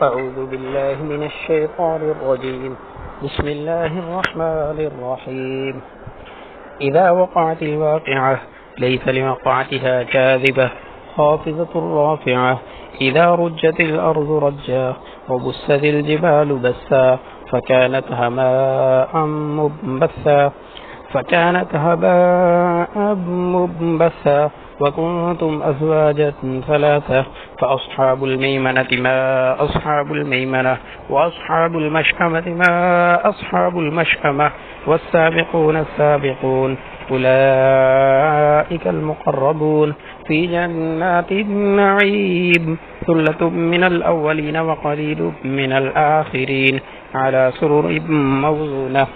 أعوذ بالله من الشيطان الرجيم. بسم الله الرحمن الرحيم. إذا وقعت الواقعة ليس لوقعتها كاذبة خافضة رافعة. إذا رجت الأرض رجا وبست الجبال بسا فكانت هباء منبثا وكنتم أزواجا ثلاثة فأصحاب الميمنة ما أصحاب الميمنة وأصحاب المشأمة ما أصحاب المشأمة والسابقون السابقون أولئك المقربون في جنات النعيم ثلة من الأولين وقليل من الآخرين على سرر موضونة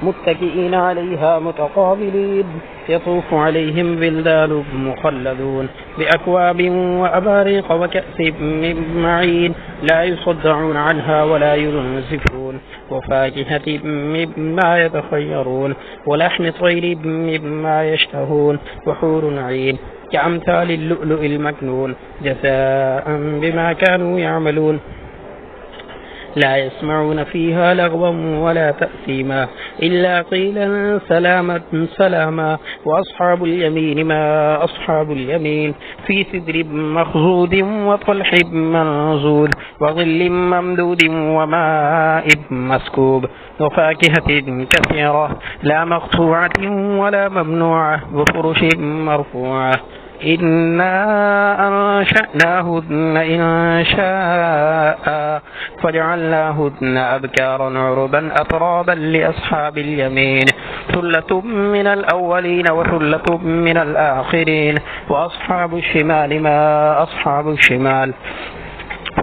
متكئين عليها متقابلين يطوف عليهم بلدان مخلدون بأكواب وأباريق وكأس من معين لا يصدعون عنها ولا ينزفون وفاكهة مما يتخيرون ولحم طير مما يشتهون وحور عين كأمثال اللؤلؤ المكنون جزاء بما كانوا يعملون لا يسمعون فيها لغوا ولا تأثيما إلا قيلا سلاما وأصحاب اليمين ما أصحاب اليمين في سدر مخضود وطلح منضود وظل ممدود وماء مسكوب وفاكهة كثيرة لا مقطوعة ولا ممنوعة وفرش مرفوعة إنا أنشأناهن إن شاء فجعلناهن أبكارا عربا أترابا لأصحاب اليمين ثلة من الأولين وثلة من الآخرين وأصحاب الشمال ما أصحاب الشمال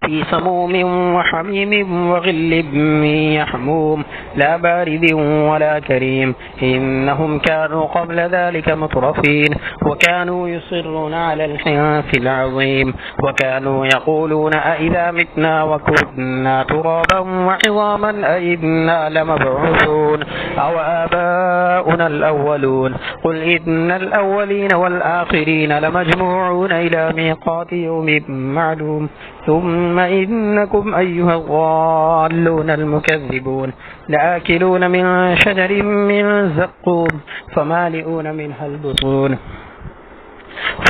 في سموم وحميم وغل من يحموم لا بارد ولا كريم إنهم كانوا قبل ذلك مترفين وكانوا يصرون على الحنث العظيم وكانوا يقولون أئذا متنا وكنا ترابا وعظاما أئنا لمبعوثون أو آباؤنا الأولون قل إن الأولين والآخرين لمجموعون إلى ميقات يوم معلوم ثم إنكم أيها الضالون المكذبون لآكلون من شجر من زقوم فمالئون منها البطون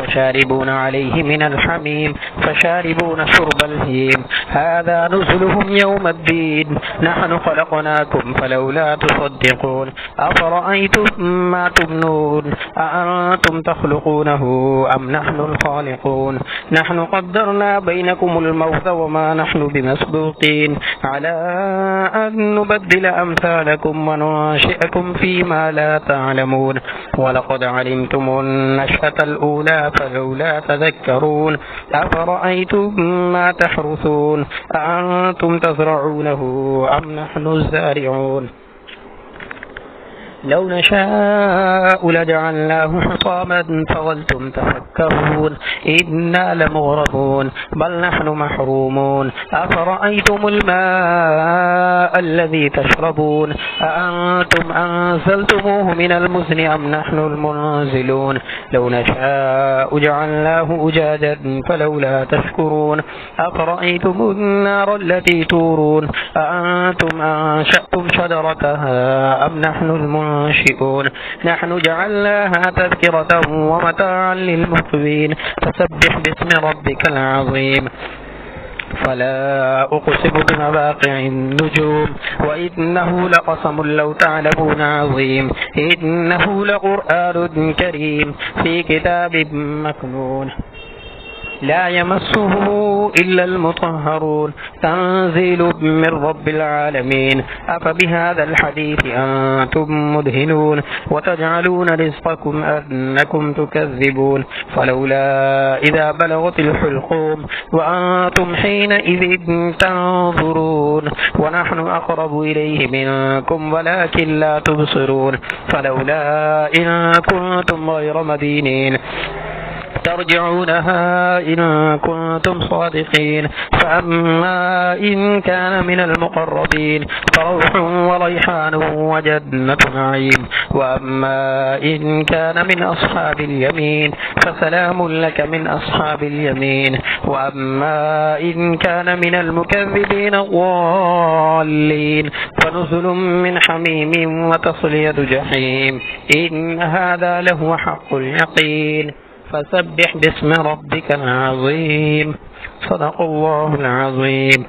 وشاربون عليه من الحميم فشاربون شرب الهيم هذا نزلهم يوم الدين نحن خلقناكم فلولا تصدقون أفرأيتم ما تمنون أأنتم تخلقونه أم نحن الخالقون نحن قدرنا بينكم الموت وما نحن بمسبوقين على أن نبدل أمثالكم وننشئكم فيما لا تعلمون ولقد علمتم النشأة الأولى فلولا تذكرون أفرأيتم ما تحرثون أأنتم تزرعونه أم نحن الزارعون لو نشاء لجعلناه حطاما فظلتم تفكرون إنا لمغرمون بل نحن محرومون أفرأيتم الماء الذي تشربون أأنتم أنزلتموه من المزن أم نحن المنزلون لو نشاء جعلناه أجاجا فلولا تشكرون أفرأيتم النار التي تورون أأنتم أنشأتم شجرتها أم نحن المنشئون نحن جعلناها تذكرة ومتاعا للمقوين فسبح باسم ربك العظيم فلا أقسم بمواقع النجوم وإنه لقسم لو تعلمون عظيم إنه لقرآن كريم في كتاب مكنون لا يمسه إلا المطهرون تنزيل من رب العالمين أفبهذا الحديث أنتم مدهنون وتجعلون رزقكم أنكم تكذبون فلولا إذا بلغت الحلقوم وأنتم حينئذ تنظرون ونحن أقرب إليه منكم ولكن لا تبصرون فلولا إن كنتم غير مدينين ترجعونها إن كنتم صادقين. فأما إن كان من المقربين فروح وريحان وجنة نعيم. وأما إن كان من أصحاب اليمين فسلام لك من أصحاب اليمين. وأما إن كان من المكذبين الضالين فنزل من حميم وتصلية جحيم. إن هذا لهو حق اليقين. فسبح باسم ربك العظيم. صدق الله العظيم.